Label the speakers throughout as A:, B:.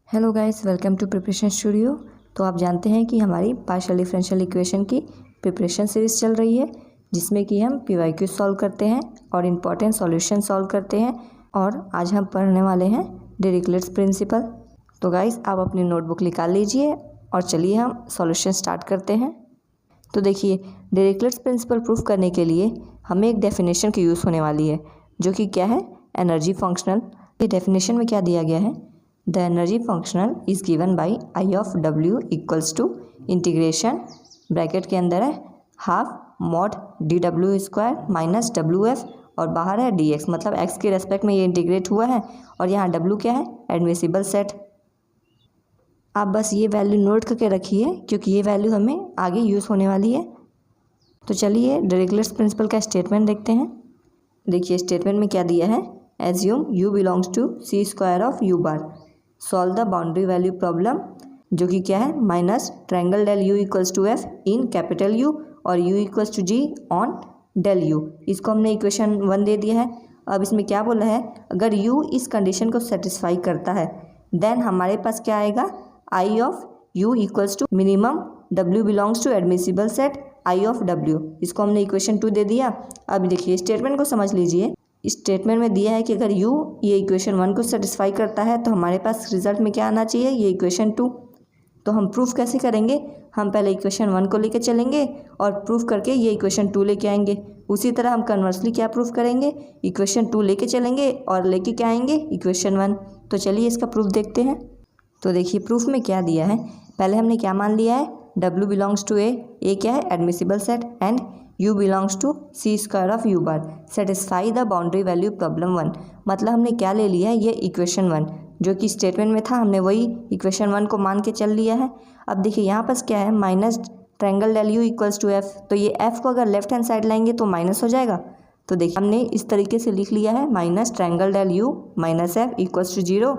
A: Hello guys, welcome to preparation studio. तो आप जानते हैं कि हमारी पार्शियल डिफरेंशियल इक्वेशन की प्रिपरेशन सीरीज़ चल रही है, जिसमें कि हम PYQ सॉल्व करते हैं और इम्पॉर्टेंट सॉल्यूशन सॉल्व करते हैं। और आज हम पढ़ने वाले हैं डिरिक्लेट्स प्रिंसिपल। तो गाइस, आप अपनी नोटबुक निकाल लीजिए और चलिए हम सॉल्यूशन स्टार्ट करते हैं। तो देखिए, डिरिक्लेट्स प्रिंसिपल प्रूफ करने के लिए हमें एक डेफिनेशन की यूज़ होने वाली है, जो कि क्या है, एनर्जी फंक्शनल। ये डेफिनेशन में क्या दिया गया है, the energy functional is given by I of W equals to integration, bracket के अंदर है half mod D W square minus W F, और बाहर है डी एक्स, मतलब एक्स के रेस्पेक्ट में ये इंटीग्रेट हुआ है। और यहाँ डब्ल्यू क्या है, एडमिसिबल सेट। आप बस ये वैल्यू नोट करके रखिए, क्योंकि ये वैल्यू हमें आगे यूज़ होने वाली है। तो चलिए डिरिक्लेट्स प्रिंसिपल का स्टेटमेंट देखते हैं। देखिए स्टेटमेंट में क्या दिया है, assume U belongs to C square of U bar, solve the boundary value problem, जो कि क्या है, minus triangle del U equals to F in capital U और U equals to G on del U. इसको हमने equation 1 दे दिया है। अब इसमें क्या बोला है, अगर यू इस कंडीशन को सेटिस्फाई करता है देन हमारे पास क्या आएगा, I of U equals to minimum W belongs to admissible set I of W. इसको हमने इक्वेशन 2 दे दिया। अब देखिए स्टेटमेंट को समझ लीजिए। स्टेटमेंट में दिया है कि अगर u ये इक्वेशन 1 को सेटिस्फाई करता है तो हमारे पास रिजल्ट में क्या आना चाहिए, ये इक्वेशन 2। तो हम प्रूफ कैसे करेंगे, हम पहले इक्वेशन 1 को लेके चलेंगे और प्रूफ करके ये इक्वेशन 2 लेके आएंगे। उसी तरह हम कन्वर्सली क्या प्रूफ करेंगे, इक्वेशन 2 लेके चलेंगे और लेके क्या आएंगे, इक्वेशन 1। तो चलिए इसका प्रूफ देखते हैं। तो देखिए प्रूफ में क्या दिया है, पहले हमने क्या मान लिया है, W बिलोंग्स टू ए क्या है, admissible set, and U belongs to C square of U bar, satisfy the boundary value problem 1। मतलब हमने क्या ले लिया है, ये इक्वेशन 1 जो कि स्टेटमेंट में था, हमने वही इक्वेशन 1 को मान के चल लिया है। अब देखिए यहाँ पर क्या है, minus triangle del U equals to F, तो ये एफ को अगर लेफ्ट हैंड साइड लाएंगे तो माइनस हो जाएगा। तो देखिए हमने इस तरीके से लिख लिया है, minus triangle del U minus F equals to 0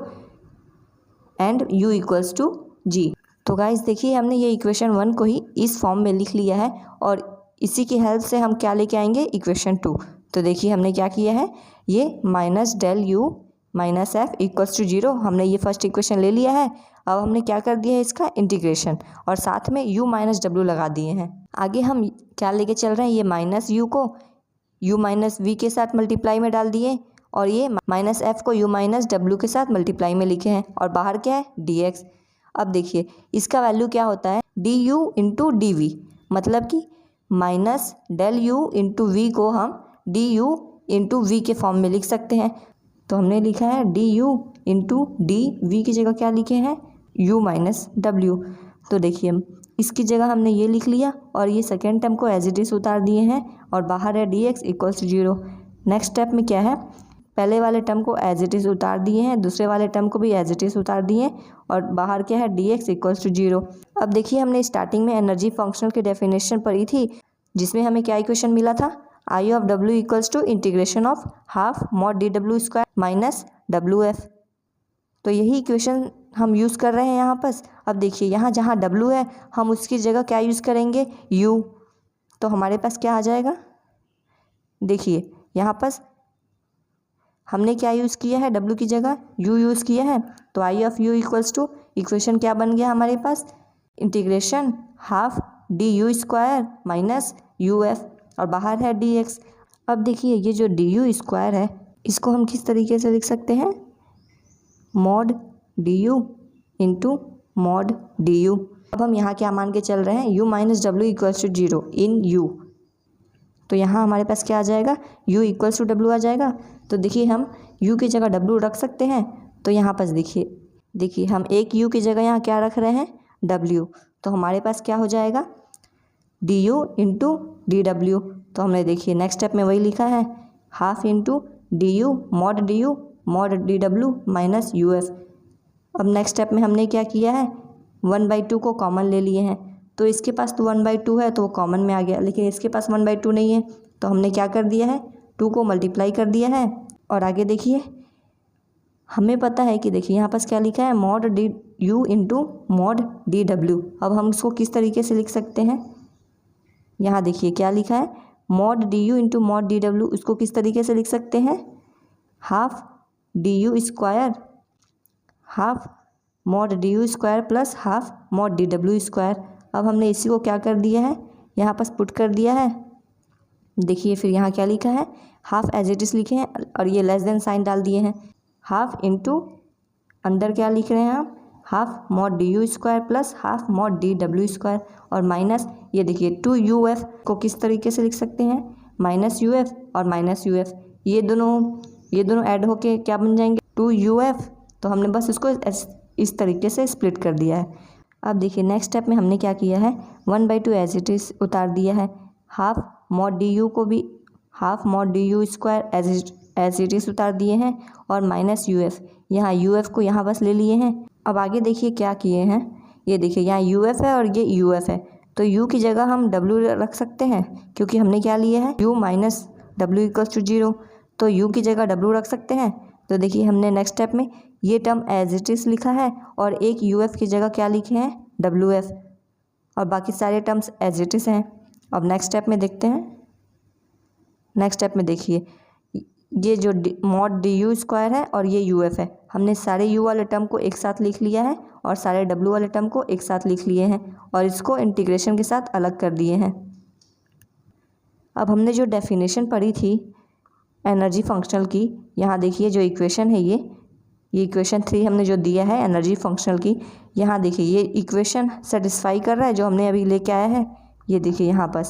A: and u equals to G. तो गाइस देखिए हमने ये इक्वेशन 1 को ही इस फॉर्म में लिख लिया है और इसी की हेल्प से हम क्या लेके आएंगे, इक्वेशन 2। तो देखिए हमने क्या किया है, ये minus del U minus F equals to 0, हमने ये फर्स्ट इक्वेशन ले लिया है। अब हमने क्या कर दिया है, इसका इंटीग्रेशन, और साथ में u माइनस डब्ल्यू लगा दिए हैं। आगे हम क्या लेके चल रहे हैं, ये माइनस यू को u माइनस वी के साथ मल्टीप्लाई में डाल दिए, और ये माइनस एफ को u माइनस डब्ल्यू के साथ मल्टीप्लाई में लिखे हैं, और बाहर क्या है, डी एक्स। अब देखिए इसका वैल्यू क्या होता है, D U into D V, मतलब कि minus del U into V को हम डी यू इंटू वी के फॉर्म में लिख सकते हैं। तो हमने लिखा है D U into D V की जगह क्या लिखे हैं, यू माइनस डब्ल्यू। तो देखिए इसकी जगह हमने ये लिख लिया और ये सेकेंड टर्म को एज इट इज उतार दिए हैं, और बाहर है D X equals to 0। Next step में क्या है, पहले वाले टर्म को एज इट इज़ उतार दिए हैं, दूसरे वाले टर्म को भी एज इट इज़ उतार दिए हैं, और बाहर क्या है, डी एक्स इक्वल्स टू 0। अब देखिए हमने स्टार्टिंग में एनर्जी फंक्शनल की डेफिनेशन पढ़ी थी, जिसमें हमें क्या इक्वेशन मिला था, I of W equals to integration of half mod D W square minus W F. तो यही इक्वेशन हम यूज़ कर रहे हैं यहाँ पर। अब देखिए यहाँ जहाँ डब्ल्यू है हम उसकी जगह क्या यूज़ करेंगे, यू। तो हमारे पास क्या आ जाएगा, देखिए यहाँ पर हमने क्या यूज़ किया है, W की जगह U यूज़ किया है। तो I of U equals to equation क्या बन गया हमारे पास, integration half D U square minus U F, और बाहर है डी एक्स। अब देखिए ये जो डी यू स्क्वायर है इसको हम किस तरीके से लिख सकते हैं, mod D U into mod D you. अब हम यहाँ क्या मान के चल रहे हैं, U minus W equals to 0 in U। तो यहाँ हमारे पास क्या आ जाएगा, u इक्वल्स टू डब्ल्यू आ जाएगा। तो देखिए हम u की जगह w रख सकते हैं। तो यहाँ पास देखिए हम एक u की जगह यहाँ क्या रख रहे हैं, w। तो हमारे पास क्या हो जाएगा, D U into D W. तो हमने देखिए नेक्स्ट स्टेप में वही लिखा है, half into D you mod D W minus U F. अब नेक्स्ट स्टेप में हमने क्या किया है, 1/2 को कॉमन ले लिए हैं। तो इसके पास तो 1/2 है तो वो कॉमन में आ गया, लेकिन इसके पास 1/2 नहीं है। तो हमने क्या कर दिया है, 2 को मल्टीप्लाई कर दिया है। और आगे देखिए हमें पता है कि देखिए यहाँ पास क्या लिखा है, mod D U into mod D W. अब हम इसको किस तरीके से लिख सकते हैं, यहाँ देखिए क्या लिखा है, mod D U into mod D W. उसको किस तरीके से लिख सकते हैं, half D U square half mod D U square plus half mod D W square. अब हमने इसी को क्या कर दिया है, यहाँ पर पुट कर दिया है। देखिए फिर यहाँ क्या लिखा है, हाफ एज इट इज लिखे हैं और ये लेस देन साइन डाल दिए हैं। हाफ इंटू अंदर क्या लिख रहे हैं हम, half mod D U square plus half mod D W square और माइनस ये देखिए 2uf को किस तरीके से लिख सकते हैं, माइनस यू एफ और माइनस यू एफ, ये दोनों ऐड होके क्या बन जाएंगे 2uf। तो हमने बस इसको इस तरीके से स्प्लिट कर दिया है। अब देखिए नेक्स्ट स्टेप में हमने क्या किया है, 1/2 एज इट इज उतार दिया है। हाफ मॉड डी यू को भी half mod D U square as it is उतार दिए हैं और माइनस यू एफ, यहाँ यू एफ को यहाँ बस ले लिए हैं। अब आगे देखिए क्या किए हैं, ये देखिए यहाँ यू एफ है और ये यू एफ है, तो u की जगह हम w रख सकते हैं क्योंकि हमने क्या लिया है u minus W equals to 0, तो u की जगह w रख सकते हैं। तो देखिए हमने नेक्स्ट स्टेप में ये टर्म एज इट इज लिखा है और एक uf की जगह क्या लिखे हैं wf और बाकी सारे टर्म्स एज इट इज हैं। अब नेक्स्ट स्टेप में देखते हैं। नेक्स्ट स्टेप में देखिए ये जो मॉड डी यू स्क्वायर है और ये यू एफ है, हमने सारे u वाले टर्म को एक साथ लिख लिया है और सारे w वाले टर्म को एक साथ लिख लिए हैं और इसको इंटीग्रेशन के साथ अलग कर दिए हैं। अब हमने जो डेफिनेशन पढ़ी थी एनर्जी फंक्शनल की, यहाँ देखिए जो इक्वेशन है ये इक्वेशन 3 हमने जो दिया है एनर्जी फंक्शनल की, यहाँ देखिए ये इक्वेशन सेटिस्फाई कर रहा है जो हमने अभी लेके आया है। ये देखिए यहाँ पर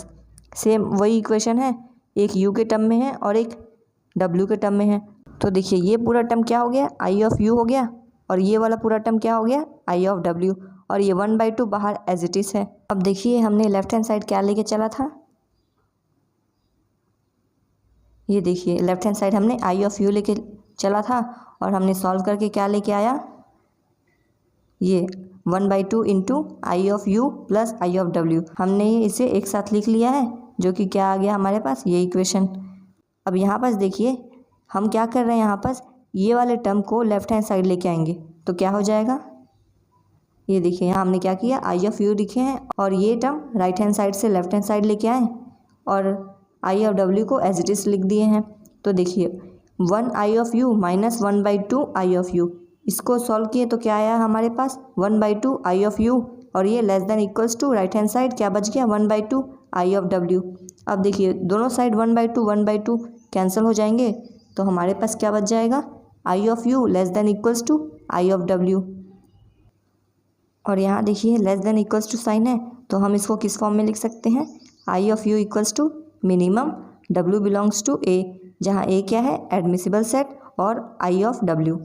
A: सेम वही इक्वेशन है, एक u के टर्म में है और एक w के टर्म में है। तो देखिए ये पूरा टर्म क्या हो गया, आई ऑफ u हो गया और ये वाला पूरा टर्म क्या हो गया, आई ऑफ w, और ये 1/2 बाहर एज इट इज है। अब देखिए हमने लेफ्ट हैंड साइड क्या लेके चला था, ये देखिए लेफ्ट हैंड साइड हमने आई ऑफ u लेके चला था और हमने सॉल्व करके क्या लेके आया, ये 1/2 into I of u plus I of w, हमने ये इसे एक साथ लिख लिया है जो कि क्या आ गया हमारे पास, ये इक्वेशन। अब यहाँ पास देखिए हम क्या कर रहे हैं, यहाँ पास ये वाले टर्म को लेफ्ट हैंड साइड लेके आएंगे तो क्या हो जाएगा, ये देखिए यहाँ हमने क्या किया आई ऑफ u लिखे हैं और ये टर्म राइट हैंड साइड से लेफ्ट हैंड साइड लेके आए और आई ऑफ w को एज इट इज लिख दिए हैं। तो देखिए 1 I of u minus 1/2 I of u, इसको सॉल्व किए तो क्या आया हमारे पास 1/2 आई ऑफ u और ये less than equals to right hand side क्या बच गया 1/2 आई ऑफ w। अब देखिए दोनों साइड 1/2 कैंसिल हो जाएंगे तो हमारे पास क्या बच जाएगा, I of u less than equals to I of w, और यहाँ देखिए less than equals to sign है तो हम इसको किस फॉर्म में लिख सकते हैं, I of u equals to minimum w belongs to a, जहाँ a क्या है एडमिसिबल सेट और आई ऑफ w।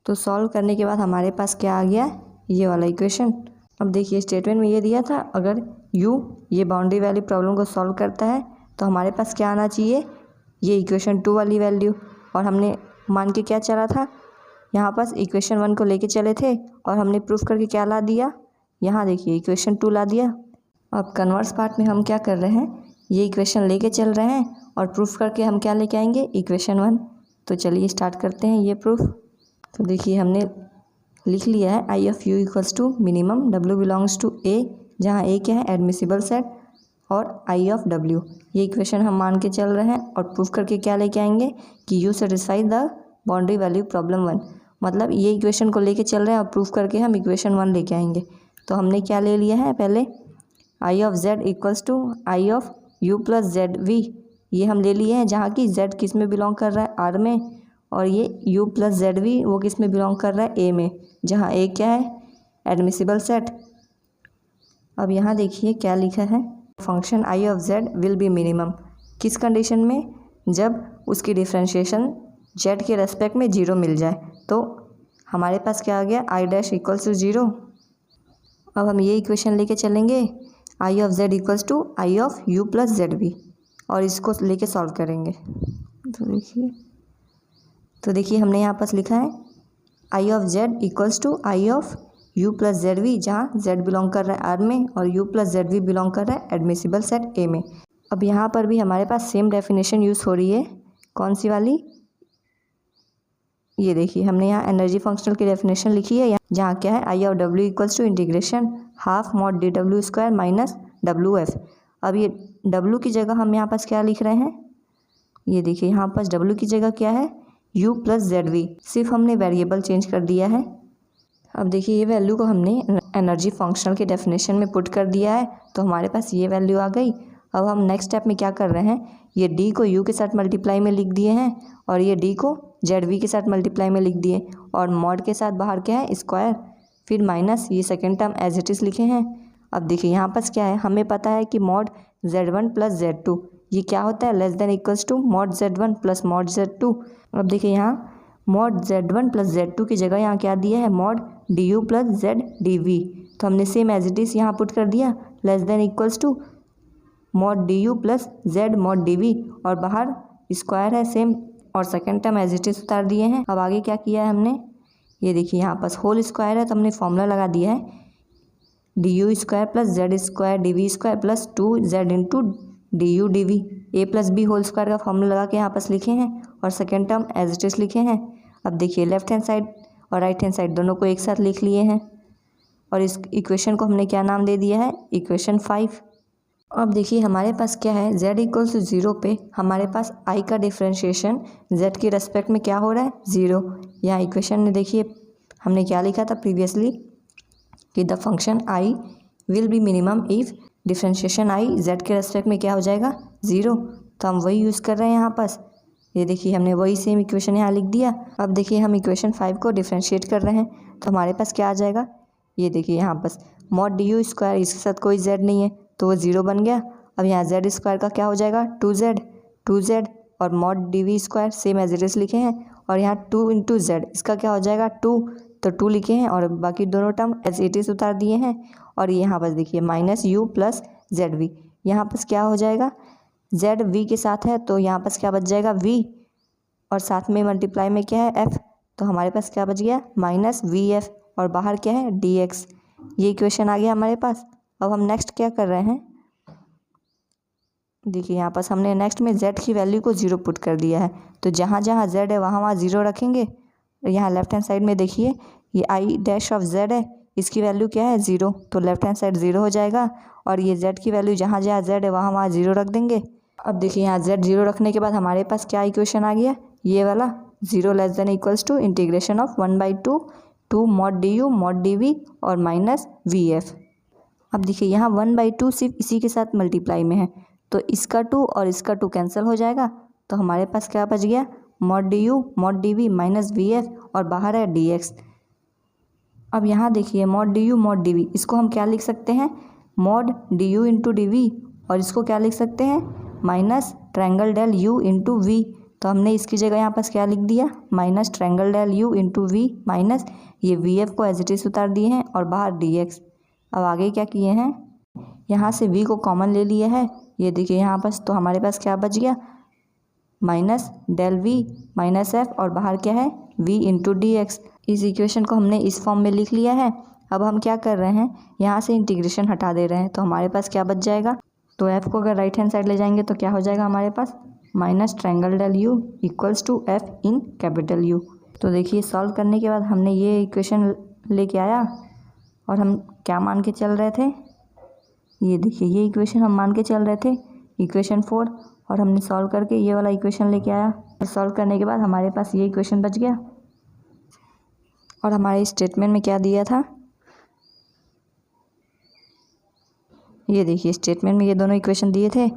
A: तो सॉल्व करने के बाद हमारे पास क्या आ गया, ये वाला इक्वेशन। अब देखिए स्टेटमेंट में ये दिया था अगर u ये बाउंड्री वैल्यू प्रॉब्लम को सॉल्व करता है तो हमारे पास क्या आना चाहिए, ये इक्वेशन 2 वाली वैल्यू, और हमने मान के क्या चला था, यहाँ पास इक्वेशन 1 को लेके चले थे और हमने प्रूफ करके क्या ला दिया, यहाँ देखिए इक्वेशन 2 ला दिया। अब कन्वर्स पार्ट में हम क्या कर रहे हैं, ये इक्वेशन लेके चल रहे हैं और प्रूफ करके हम क्या लेके आएंगे, इक्वेशन 1। तो चलिए स्टार्ट करते हैं ये प्रूफ। तो देखिए हमने लिख लिया है I of u equals to minimum w belongs to a, जहाँ a क्या है एडमिसिबल सेट और आई ऑफ w, ये इक्वेशन हम मान के चल रहे हैं और प्रूफ करके क्या लेके आएंगे कि u satisfy the boundary value problem 1, मतलब ये इक्वेशन को लेके चल रहे हैं और प्रूफ करके हम इक्वेशन 1 लेके आएंगे। तो हमने क्या ले लिया है, पहले I of z equals to I of u plus Z V, ये हम ले लिए हैं जहाँ की z किस में बिलोंग कर रहा है r में, और ये u प्लस जेड वी वो किस में बिलोंग कर रहा है a में, जहाँ a क्या है एडमिसिबल सेट। अब यहाँ देखिए क्या लिखा है, function I of z will be minimum, किस कंडीशन में, जब उसकी डिफ्रेंशिएशन z के रेस्पेक्ट में 0 मिल जाए। तो हमारे पास क्या आ गया, आई डैश इक्वल्स टू 0। अब हम ये इक्वेशन लेके चलेंगे I of z equals to I of u plus Z V, और इसको लेके सॉल्व करेंगे। तो देखिए हमने यहाँ पास लिखा है I of z equals to I of u plus Z V, जहाँ z बिलोंग कर रहा है r में और u plus Z V belong कर रहा है एडमिसिबल सेट a में। अब यहाँ पर भी हमारे पास सेम डेफिनेशन यूज़ हो रही है, कौन सी वाली, ये देखिए हमने यहाँ एनर्जी फंक्शनल की डेफिनेशन लिखी है, जहाँ क्या है I of w equals to integration half mod D W square minus W F. अब ये w की जगह हम यहाँ पास क्या लिख रहे हैं, ये देखिए यहाँ पास w की जगह क्या है u प्लस जेड वी, सिर्फ हमने वेरिएबल चेंज कर दिया है। अब देखिए ये वैल्यू को हमने एनर्जी फंक्शनल के डेफिनेशन में पुट कर दिया है, तो हमारे पास ये वैल्यू आ गई। अब हम नेक्स्ट स्टेप में क्या कर रहे हैं, ये डी को यू के साथ मल्टीप्लाई में लिख दिए हैं और ये डी को जेड वी के साथ मल्टीप्लाई में लिख दिए और मॉड के साथ बाहर क्या है स्क्वायर, फिर माइनस ये second term as it is लिखे हैं। अब देखिए यहाँ पर क्या है, हमें पता है कि मॉड z1 प्लस z2 ये क्या होता है, less than equals to mod z1 plus mod z2। अब देखिए यहाँ मॉड z1 प्लस z2 की जगह यहाँ क्या दिया है, mod du plus z dv, तो हमने सेम एज इट इज़ यहाँ पुट कर दिया, less than equals to mod du plus z mod dv और बाहर स्क्वायर है सेम और second term as it is उतार दिए हैं। अब आगे क्या किया है हमने, ये देखिए यहाँ पास होल स्क्वायर है तो हमने फॉर्मूला लगा दिया है du square plus z square dv square plus 2z into du dv, a plus B whole square का फॉर्मूला लगा के यहाँ पास लिखे हैं और second term as it is लिखे हैं। अब देखिए लेफ्ट हैंड साइड और राइट हैंड साइड दोनों को एक साथ लिख लिए हैं और इस इक्वेशन को हमने क्या नाम दे दिया है, इक्वेशन 5। अब देखिए हमारे पास क्या है, z इक्वल्स टू 0 पे हमारे पास i का डिफ्रेंशिएशन z के रेस्पेक्ट में क्या हो रहा है, 0। यहाँ इक्वेशन में देखिए हमने क्या लिखा था प्रीवियसली कि the function i will be minimum if differentiation i z के रेस्पेक्ट में क्या हो जाएगा, 0। तो हम वही यूज़ कर रहे हैं यहाँ पास, ये देखिए हमने वही सेम इक्वेशन यहाँ लिख दिया। अब देखिए हम इक्वेशन 5 को डिफ्रेंशिएट कर रहे हैं तो हमारे पास क्या आ जाएगा, ये देखिए यहाँ पास मॉड du स्क्वायर, इसके साथ कोई z नहीं है तो वो 0 बन गया। अब यहाँ z स्क्वायर का क्या हो जाएगा, 2z और mod dv square same as it is लिखे हैं और यहाँ 2 इंटू z इसका क्या हो जाएगा 2, तो 2 लिखे हैं और बाकी दोनों टर्म एज इट इज़ उतार दिए हैं। और यहाँ पर देखिए minus u plus Z V, यहाँ पर क्या हो जाएगा, z v के साथ है तो यहाँ पर क्या बच जाएगा v और साथ में मल्टीप्लाई में क्या है f, तो हमारे पास क्या बच गया माइनस vf और बाहर क्या है dx। ये इक्वेशन आ गया हमारे पास। अब हम नेक्स्ट क्या कर रहे हैं, देखिए यहाँ पास हमने नेक्स्ट में z की वैल्यू को 0 पुट कर दिया है, तो जहाँ जहाँ z है वहाँ वहाँ 0 रखेंगे। यहाँ लेफ्ट हैंड साइड में देखिए ये i डैश ऑफ z है, इसकी वैल्यू क्या है 0, तो लेफ्ट हैंड साइड 0 हो जाएगा और ये z की वैल्यू जहाँ जहाँ z है वहाँ वहाँ 0 रख देंगे। अब देखिए यहाँ z 0 रखने के बाद हमारे पास क्या इक्वेशन आ गया, ये वाला 0 less than equals to integration of 1/2 to mod du mod dv और माइनस vf। अब देखिए यहाँ 1/2 सिर्फ इसी के साथ मल्टीप्लाई में है तो इसका 2 और इसका 2 कैंसिल हो जाएगा, तो हमारे पास क्या बच गया mod du mod dv minus vf और बाहर है dx। अब यहाँ देखिए मॉड du मॉड dv, इसको हम क्या लिख सकते हैं, मॉड du इंटू dv और इसको क्या लिख सकते हैं minus triangle del u into v, तो हमने इसकी जगह यहाँ पास क्या लिख दिया minus triangle del u into v minus ये vf को एज इट इज़ उतार दिए हैं और बाहर dx। अब आगे क्या किए हैं, यहाँ से v को कॉमन ले लिया है, ये देखिए यहाँ पास, तो हमारे पास क्या बच गया minus del v minus f और बाहर क्या है v इंटू dx। इस इक्वेशन को हमने इस फॉर्म में लिख लिया है। अब हम क्या कर रहे हैं, यहाँ से इंटीग्रेशन हटा दे रहे हैं तो हमारे पास क्या बच जाएगा, तो f को अगर राइट हैंड साइड ले जाएंगे तो क्या हो जाएगा हमारे पास minus triangle del u equals to f in capital U। तो देखिए सॉल्व करने के बाद हमने ये इक्वेशन लेके आया और हम क्या मान के चल रहे थे, ये देखिए ये इक्वेशन हम मान के चल रहे थे इक्वेशन 4 और हमने सॉल्व करके ये वाला इक्वेशन लेके आया और सॉल्व करने के बाद हमारे पास ये इक्वेशन बच गया। और हमारे स्टेटमेंट में क्या दिया था, ये देखिए स्टेटमेंट में ये दोनों इक्वेशन दिए थे।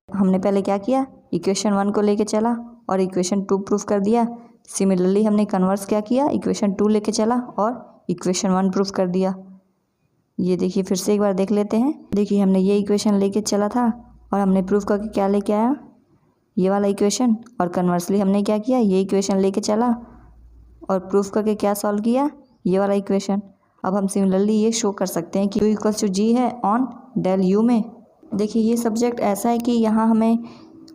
A: हमने पहले क्या किया, इक्वेशन 1 को लेके चला और इक्वेशन 2 प्रूफ कर दिया। सिमिलरली हमने कन्वर्स क्या किया, इक्वेशन 2 लेके चला और इक्वेशन 1 प्रूफ कर दिया। ये देखिए फिर से एक बार देख लेते हैं। देखिए हमने ये इक्वेशन लेके चला था और हमने प्रूफ करके क्या लेके आया, ये वाला इक्वेशन, और कन्वर्सली हमने क्या किया, ये इक्वेशन लेके चला और प्रूफ करके क्या सॉल्व किया, ये वाला इक्वेशन। अब हम सिमिलरली ये शो कर सकते हैं कि u इक्वल्स टू जी है ऑन डेल u में। देखिए ये सब्जेक्ट ऐसा है कि यहाँ हमें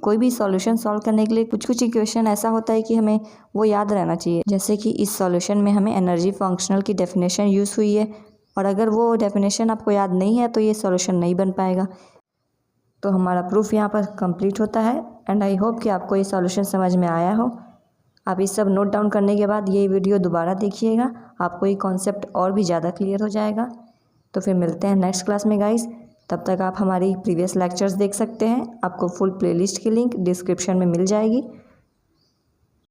A: कोई भी सॉल्यूशन सॉल्व करने के लिए कुछ कुछ इक्वेशन ऐसा होता है कि हमें वो याद रहना चाहिए। जैसे कि इस सॉल्यूशन में हमें एनर्जी फंक्शनल की डेफिनेशन यूज़ हुई है और अगर वो डेफिनेशन आपको याद नहीं है तो ये सॉल्यूशन नहीं बन पाएगा। तो हमारा प्रूफ यहाँ पर कंप्लीट होता है एंड आई होप कि आपको ये सॉल्यूशन समझ में आया हो। आप ये सब नोट डाउन करने के बाद ये वीडियो दोबारा देखिएगा, आपको ये कॉन्सेप्ट और भी ज़्यादा क्लियर हो जाएगा। तो फिर मिलते हैं नेक्स्ट क्लास में गाइस। तब तक आप हमारी प्रीवियस लेक्चर्स देख सकते हैं, आपको फुल प्लेलिस्ट की लिंक डिस्क्रिप्शन में मिल जाएगी।